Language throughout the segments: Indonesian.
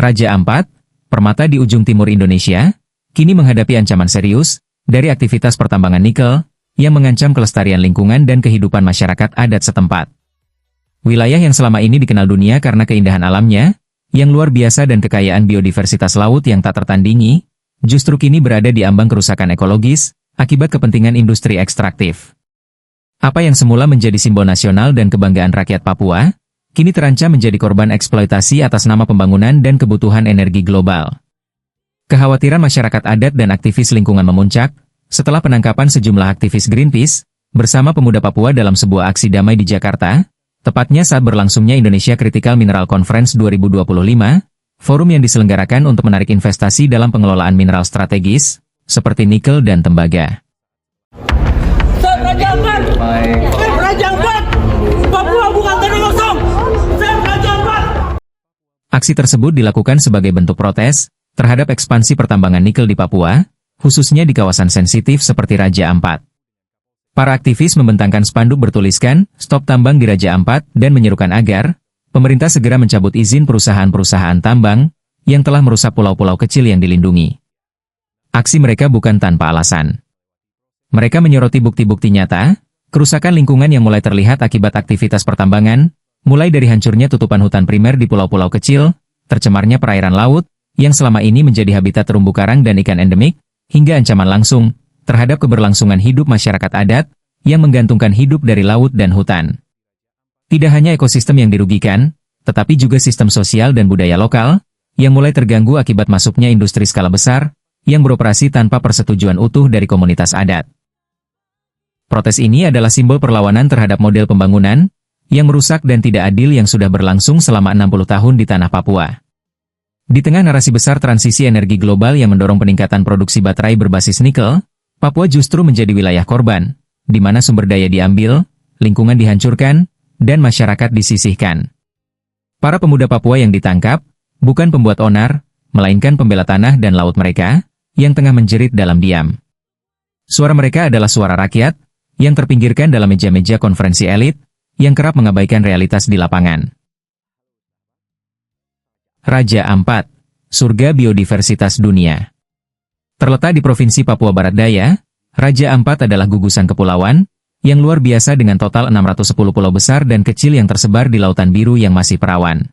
Raja Ampat, permata di ujung timur Indonesia, kini menghadapi ancaman serius dari aktivitas pertambangan nikel yang mengancam kelestarian lingkungan dan kehidupan masyarakat adat setempat. Wilayah yang selama ini dikenal dunia karena keindahan alamnya, yang luar biasa dan kekayaan biodiversitas laut yang tak tertandingi, justru kini berada di ambang kerusakan ekologis akibat kepentingan industri ekstraktif. Apa yang semula menjadi simbol nasional dan kebanggaan rakyat Papua, kini terancam menjadi korban eksploitasi atas nama pembangunan dan kebutuhan energi global. Kekhawatiran masyarakat adat dan aktivis lingkungan memuncak setelah penangkapan sejumlah aktivis Greenpeace bersama pemuda Papua dalam sebuah aksi damai di Jakarta, tepatnya saat berlangsungnya Indonesia Critical Mineral Conference 2025, forum yang diselenggarakan untuk menarik investasi dalam pengelolaan mineral strategis, seperti nikel dan tembaga. Raja Ampat! Raja Ampat! Papua bukan tanah kosong! Raja Ampat! Aksi tersebut dilakukan sebagai bentuk protes terhadap ekspansi pertambangan nikel di Papua, khususnya di kawasan sensitif seperti Raja Ampat. Para aktivis membentangkan spanduk bertuliskan, "Stop tambang di Raja Ampat" dan menyerukan agar pemerintah segera mencabut izin perusahaan-perusahaan tambang yang telah merusak pulau-pulau kecil yang dilindungi. Aksi mereka bukan tanpa alasan. Mereka menyoroti bukti-bukti nyata, kerusakan lingkungan yang mulai terlihat akibat aktivitas pertambangan, mulai dari hancurnya tutupan hutan primer di pulau-pulau kecil, tercemarnya perairan laut, yang selama ini menjadi habitat terumbu karang dan ikan endemik, hingga ancaman langsung terhadap keberlangsungan hidup masyarakat adat yang menggantungkan hidup dari laut dan hutan. Tidak hanya ekosistem yang dirugikan, tetapi juga sistem sosial dan budaya lokal, yang mulai terganggu akibat masuknya industri skala besar, yang beroperasi tanpa persetujuan utuh dari komunitas adat. Protes ini adalah simbol perlawanan terhadap model pembangunan yang merusak dan tidak adil yang sudah berlangsung selama 60 tahun di tanah Papua. Di tengah narasi besar transisi energi global yang mendorong peningkatan produksi baterai berbasis nikel, Papua justru menjadi wilayah korban, di mana sumber daya diambil, lingkungan dihancurkan, dan masyarakat disisihkan. Para pemuda Papua yang ditangkap, bukan pembuat onar, melainkan pembela tanah dan laut mereka, yang tengah menjerit dalam diam. Suara mereka adalah suara rakyat, yang terpinggirkan dalam meja-meja konferensi elit, yang kerap mengabaikan realitas di lapangan. Raja Ampat, surga biodiversitas dunia. Terletak di Provinsi Papua Barat Daya, Raja Ampat adalah gugusan kepulauan, yang luar biasa dengan total 610 pulau besar dan kecil yang tersebar di Lautan Biru yang masih perawan.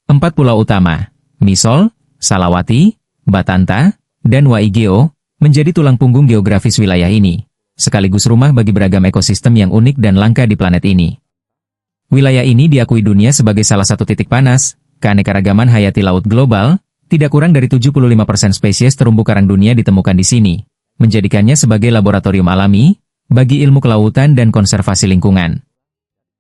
4 pulau utama, Misol, Salawati, Batanta, dan Waigeo, menjadi tulang punggung geografis wilayah ini, sekaligus rumah bagi beragam ekosistem yang unik dan langka di planet ini. Wilayah ini diakui dunia sebagai salah satu titik panas keanekaragaman hayati laut global, tidak kurang dari 75% spesies terumbu karang dunia ditemukan di sini, menjadikannya sebagai laboratorium alami bagi ilmu kelautan dan konservasi lingkungan.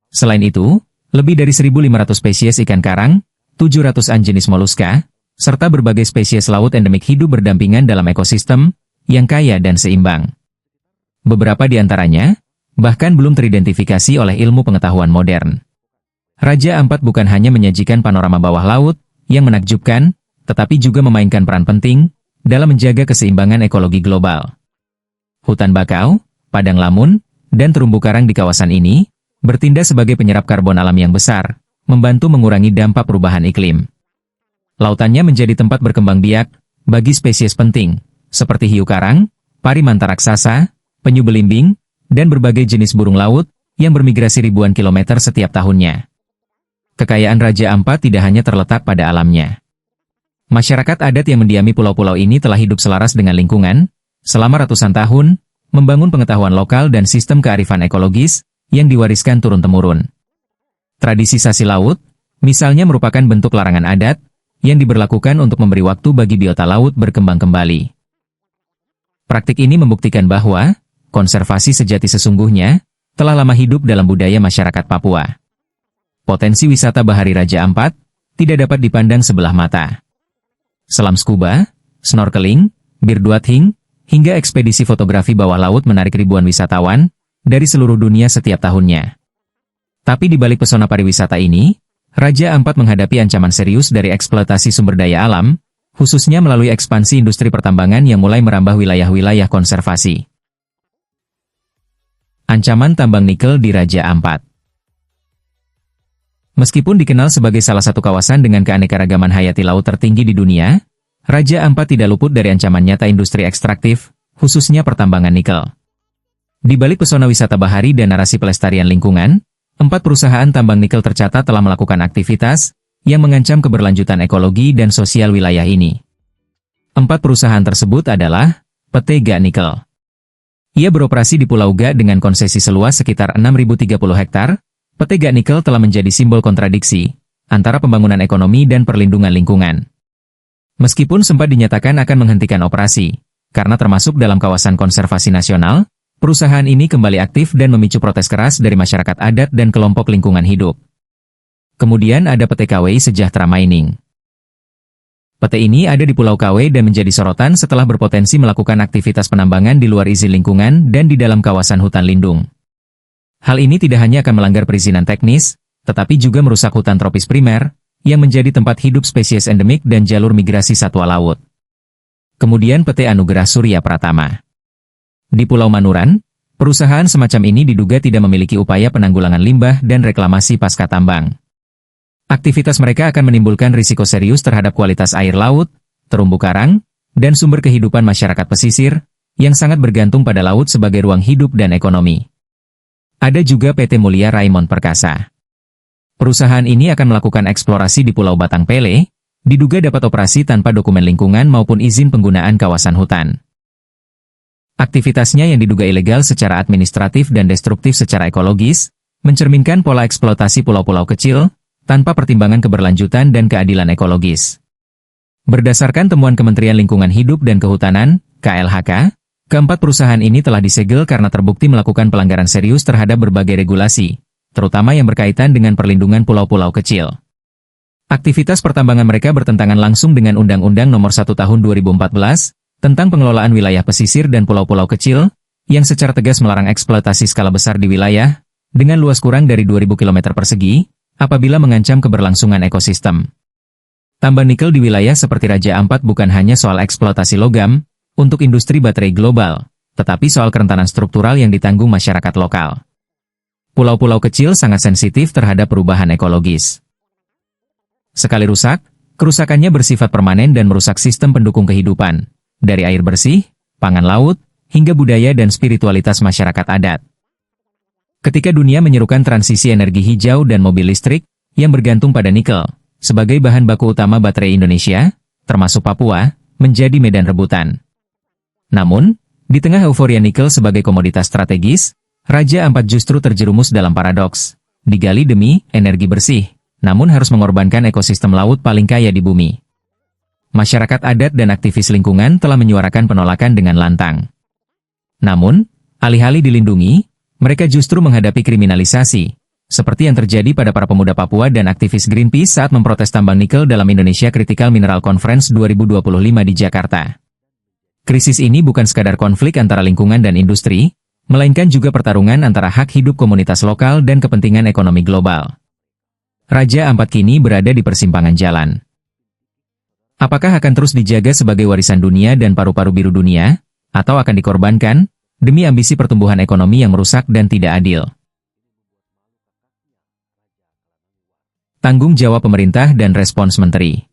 Selain itu, lebih dari 1.500 spesies ikan karang, 700-an jenis moluska, serta berbagai spesies laut endemik hidup berdampingan dalam ekosistem yang kaya dan seimbang. Beberapa di antaranya bahkan belum teridentifikasi oleh ilmu pengetahuan modern. Raja Ampat bukan hanya menyajikan panorama bawah laut yang menakjubkan, tetapi juga memainkan peran penting dalam menjaga keseimbangan ekologi global. Hutan bakau, padang lamun, dan terumbu karang di kawasan ini bertindak sebagai penyerap karbon alam yang besar, membantu mengurangi dampak perubahan iklim. Lautannya menjadi tempat berkembang biak bagi spesies penting, seperti hiu karang, pari manta raksasa, penyu belimbing, dan berbagai jenis burung laut yang bermigrasi ribuan kilometer setiap tahunnya. Kekayaan Raja Ampat tidak hanya terletak pada alamnya. Masyarakat adat yang mendiami pulau-pulau ini telah hidup selaras dengan lingkungan, selama ratusan tahun, membangun pengetahuan lokal dan sistem kearifan ekologis yang diwariskan turun-temurun. Tradisi sasi laut, misalnya merupakan bentuk larangan adat, yang diberlakukan untuk memberi waktu bagi biota laut berkembang kembali. Praktik ini membuktikan bahwa konservasi sejati sesungguhnya telah lama hidup dalam budaya masyarakat Papua. Potensi wisata bahari Raja Ampat tidak dapat dipandang sebelah mata. Selam scuba, snorkeling, birdwatching, hingga ekspedisi fotografi bawah laut menarik ribuan wisatawan dari seluruh dunia setiap tahunnya. Tapi di balik pesona pariwisata ini, Raja Ampat menghadapi ancaman serius dari eksploitasi sumber daya alam, khususnya melalui ekspansi industri pertambangan yang mulai merambah wilayah-wilayah konservasi. Ancaman tambang nikel di Raja Ampat. Meskipun dikenal sebagai salah satu kawasan dengan keanekaragaman hayati laut tertinggi di dunia, Raja Ampat tidak luput dari ancaman nyata industri ekstraktif, khususnya pertambangan nikel. Di balik pesona wisata bahari dan narasi pelestarian lingkungan, 4 perusahaan tambang nikel tercatat telah melakukan aktivitas yang mengancam keberlanjutan ekologi dan sosial wilayah ini. 4 perusahaan tersebut adalah PT GA Nikel. Ia beroperasi di Pulau Ga dengan konsesi seluas sekitar 6.030 hektar. PT GA Nikel telah menjadi simbol kontradiksi antara pembangunan ekonomi dan perlindungan lingkungan. Meskipun sempat dinyatakan akan menghentikan operasi, karena termasuk dalam kawasan konservasi nasional, perusahaan ini kembali aktif dan memicu protes keras dari masyarakat adat dan kelompok lingkungan hidup. Kemudian ada PT KWI Sejahtera Mining. PT ini ada di Pulau KW dan menjadi sorotan setelah berpotensi melakukan aktivitas penambangan di luar izin lingkungan dan di dalam kawasan hutan lindung. Hal ini tidak hanya akan melanggar perizinan teknis, tetapi juga merusak hutan tropis primer, yang menjadi tempat hidup spesies endemik dan jalur migrasi satwa laut. Kemudian PT Anugerah Surya Pratama. Di Pulau Manuran, perusahaan semacam ini diduga tidak memiliki upaya penanggulangan limbah dan reklamasi pasca tambang. Aktivitas mereka akan menimbulkan risiko serius terhadap kualitas air laut, terumbu karang, dan sumber kehidupan masyarakat pesisir, yang sangat bergantung pada laut sebagai ruang hidup dan ekonomi. Ada juga PT Mulia Raimon Perkasa. Perusahaan ini akan melakukan eksplorasi di Pulau Batang Pele, diduga dapat operasi tanpa dokumen lingkungan maupun izin penggunaan kawasan hutan. Aktivitasnya yang diduga ilegal secara administratif dan destruktif secara ekologis, mencerminkan pola eksploitasi pulau-pulau kecil, tanpa pertimbangan keberlanjutan dan keadilan ekologis. Berdasarkan temuan Kementerian Lingkungan Hidup dan Kehutanan, KLHK, keempat perusahaan ini telah disegel karena terbukti melakukan pelanggaran serius terhadap berbagai regulasi, terutama yang berkaitan dengan perlindungan pulau-pulau kecil. Aktivitas pertambangan mereka bertentangan langsung dengan Undang-Undang Nomor 1 Tahun 2014, tentang pengelolaan wilayah pesisir dan pulau-pulau kecil, yang secara tegas melarang eksploitasi skala besar di wilayah, dengan luas kurang dari 2.000 km persegi, apabila mengancam keberlangsungan ekosistem. Tambang nikel di wilayah seperti Raja Ampat bukan hanya soal eksploitasi logam untuk industri baterai global, tetapi soal kerentanan struktural yang ditanggung masyarakat lokal. Pulau-pulau kecil sangat sensitif terhadap perubahan ekologis. Sekali rusak, kerusakannya bersifat permanen dan merusak sistem pendukung kehidupan, dari air bersih, pangan laut, hingga budaya dan spiritualitas masyarakat adat. Ketika dunia menyerukan transisi energi hijau dan mobil listrik, yang bergantung pada nikel, sebagai bahan baku utama baterai Indonesia, termasuk Papua, menjadi medan rebutan. Namun, di tengah euforia nikel sebagai komoditas strategis, Raja Ampat justru terjerumus dalam paradoks, digali demi energi bersih, namun harus mengorbankan ekosistem laut paling kaya di bumi. Masyarakat adat dan aktivis lingkungan telah menyuarakan penolakan dengan lantang. Namun, alih-alih dilindungi, mereka justru menghadapi kriminalisasi, seperti yang terjadi pada para pemuda Papua dan aktivis Greenpeace saat memprotes tambang nikel dalam Indonesia Critical Mineral Conference 2025 di Jakarta. Krisis ini bukan sekadar konflik antara lingkungan dan industri, melainkan juga pertarungan antara hak hidup komunitas lokal dan kepentingan ekonomi global. Raja Ampat kini berada di persimpangan jalan. Apakah akan terus dijaga sebagai warisan dunia dan paru-paru biru dunia, atau akan dikorbankan demi ambisi pertumbuhan ekonomi yang merusak dan tidak adil? Tanggung jawab pemerintah dan respons menteri.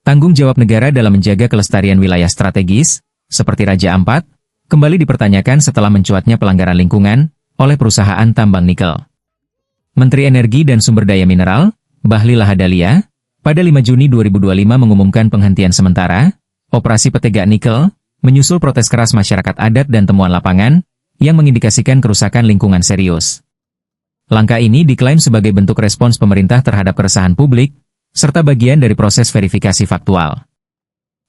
Tanggung jawab negara dalam menjaga kelestarian wilayah strategis, seperti Raja Ampat, kembali dipertanyakan setelah mencuatnya pelanggaran lingkungan oleh perusahaan tambang nikel. Menteri Energi dan Sumber Daya Mineral, Bahlil Lahadalia, pada 5 Juni 2025 mengumumkan penghentian sementara operasi PT GA Nikel, menyusul protes keras masyarakat adat dan temuan lapangan yang mengindikasikan kerusakan lingkungan serius. Langkah ini diklaim sebagai bentuk respons pemerintah terhadap keresahan publik, serta bagian dari proses verifikasi faktual.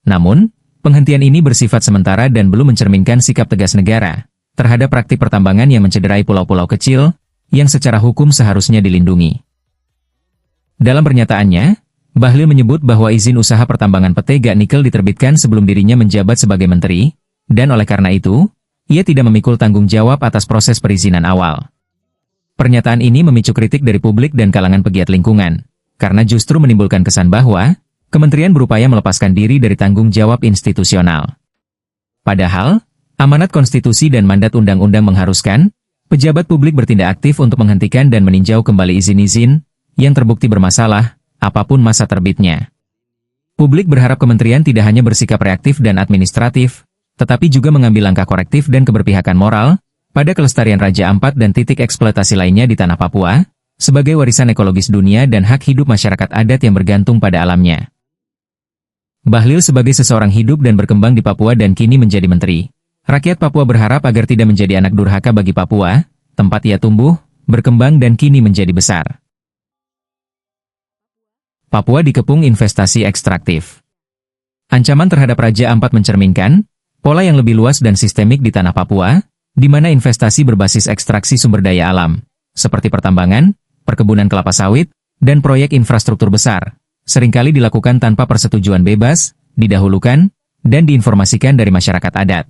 Namun, penghentian ini bersifat sementara dan belum mencerminkan sikap tegas negara terhadap praktik pertambangan yang mencederai pulau-pulau kecil yang secara hukum seharusnya dilindungi. Dalam pernyataannya, Bahlil menyebut bahwa izin usaha pertambangan PT GA Nikel diterbitkan sebelum dirinya menjabat sebagai menteri, dan oleh karena itu, ia tidak memikul tanggung jawab atas proses perizinan awal. Pernyataan ini memicu kritik dari publik dan kalangan pegiat lingkungan, karena justru menimbulkan kesan bahwa kementerian berupaya melepaskan diri dari tanggung jawab institusional. Padahal, amanat konstitusi dan mandat undang-undang mengharuskan pejabat publik bertindak aktif untuk menghentikan dan meninjau kembali izin-izin yang terbukti bermasalah, apapun masa terbitnya. Publik berharap kementerian tidak hanya bersikap reaktif dan administratif, tetapi juga mengambil langkah korektif dan keberpihakan moral pada kelestarian Raja Ampat dan titik eksploitasi lainnya di tanah Papua, sebagai warisan ekologis dunia dan hak hidup masyarakat adat yang bergantung pada alamnya. Bahlil sebagai seseorang hidup dan berkembang di Papua dan kini menjadi menteri. Rakyat Papua berharap agar tidak menjadi anak durhaka bagi Papua, tempat ia tumbuh, berkembang dan kini menjadi besar. Papua dikepung investasi ekstraktif. Ancaman terhadap Raja Ampat mencerminkan pola yang lebih luas dan sistemik di tanah Papua, di mana investasi berbasis ekstraksi sumber daya alam, seperti pertambangan, perkebunan kelapa sawit, dan proyek infrastruktur besar, seringkali dilakukan tanpa persetujuan bebas, didahulukan, dan diinformasikan dari masyarakat adat.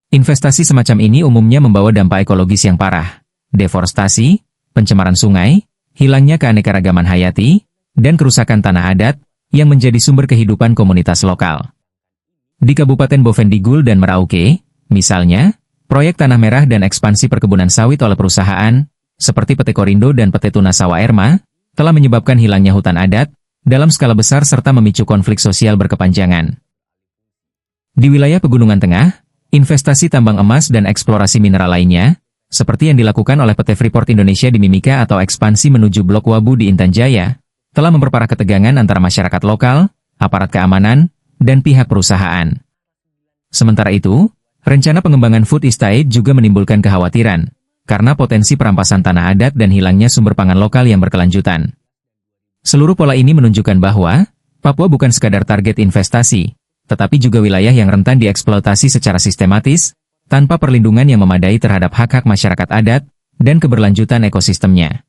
Investasi semacam ini umumnya membawa dampak ekologis yang parah, deforestasi, pencemaran sungai, hilangnya keanekaragaman hayati, dan kerusakan tanah adat, yang menjadi sumber kehidupan komunitas lokal. Di Kabupaten Bovendigul dan Merauke, misalnya, proyek tanah merah dan ekspansi perkebunan sawit oleh perusahaan, seperti PT Korindo dan PT Tuna Sawah Erma, telah menyebabkan hilangnya hutan adat, dalam skala besar serta memicu konflik sosial berkepanjangan. Di wilayah Pegunungan Tengah, investasi tambang emas dan eksplorasi mineral lainnya, seperti yang dilakukan oleh PT Freeport Indonesia di Mimika atau ekspansi menuju Blok Wabu di Intan Jaya, telah memperparah ketegangan antara masyarakat lokal, aparat keamanan, dan pihak perusahaan. Sementara itu, rencana pengembangan food estate juga menimbulkan kekhawatiran, karena potensi perampasan tanah adat dan hilangnya sumber pangan lokal yang berkelanjutan. Seluruh pola ini menunjukkan bahwa Papua bukan sekadar target investasi, tetapi juga wilayah yang rentan dieksploitasi secara sistematis, tanpa perlindungan yang memadai terhadap hak-hak masyarakat adat, dan keberlanjutan ekosistemnya.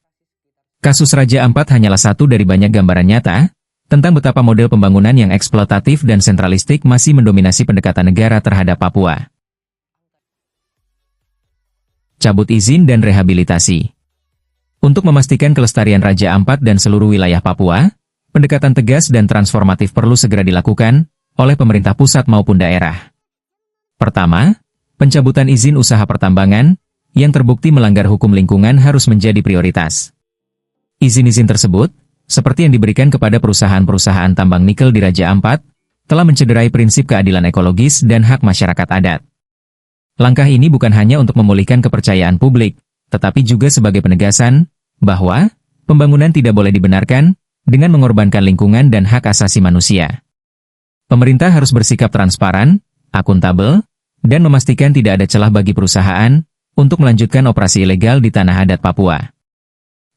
Kasus Raja Ampat hanyalah satu dari banyak gambaran nyata, tentang betapa model pembangunan yang eksploitatif dan sentralistik masih mendominasi pendekatan negara terhadap Papua. Cabut izin dan rehabilitasi. Untuk memastikan kelestarian Raja Ampat dan seluruh wilayah Papua, pendekatan tegas dan transformatif perlu segera dilakukan, oleh pemerintah pusat maupun daerah. Pertama, pencabutan izin usaha pertambangan, yang terbukti melanggar hukum lingkungan harus menjadi prioritas. Izin-izin tersebut, seperti yang diberikan kepada perusahaan-perusahaan tambang nikel di Raja Ampat, telah mencederai prinsip keadilan ekologis dan hak masyarakat adat. Langkah ini bukan hanya untuk memulihkan kepercayaan publik, tetapi juga sebagai penegasan, bahwa pembangunan tidak boleh dibenarkan, dengan mengorbankan lingkungan dan hak asasi manusia. Pemerintah harus bersikap transparan, akuntabel, dan memastikan tidak ada celah bagi perusahaan untuk melanjutkan operasi ilegal di tanah adat Papua.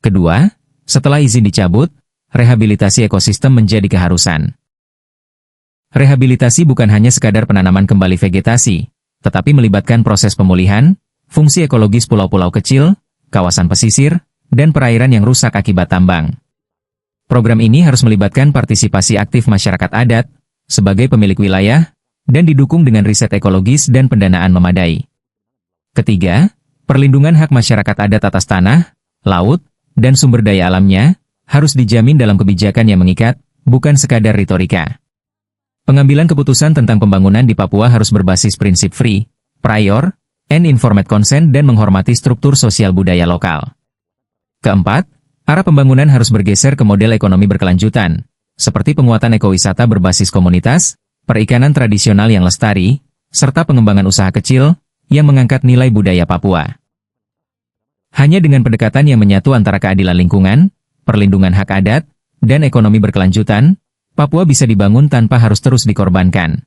Kedua, setelah izin dicabut, rehabilitasi ekosistem menjadi keharusan. Rehabilitasi bukan hanya sekadar penanaman kembali vegetasi, tetapi melibatkan proses pemulihan, fungsi ekologis pulau-pulau kecil, kawasan pesisir, dan perairan yang rusak akibat tambang. Program ini harus melibatkan partisipasi aktif masyarakat adat, sebagai pemilik wilayah, dan didukung dengan riset ekologis dan pendanaan memadai. Ketiga, perlindungan hak masyarakat adat atas tanah, laut, dan sumber daya alamnya, harus dijamin dalam kebijakan yang mengikat, bukan sekadar retorika. Pengambilan keputusan tentang pembangunan di Papua harus berbasis prinsip free, prior, and informed consent dan menghormati struktur sosial budaya lokal. Keempat, arah pembangunan harus bergeser ke model ekonomi berkelanjutan, seperti penguatan ekowisata berbasis komunitas, perikanan tradisional yang lestari, serta pengembangan usaha kecil, yang mengangkat nilai budaya Papua. Hanya dengan pendekatan yang menyatu antara keadilan lingkungan, perlindungan hak adat, dan ekonomi berkelanjutan, Papua bisa dibangun tanpa harus terus dikorbankan.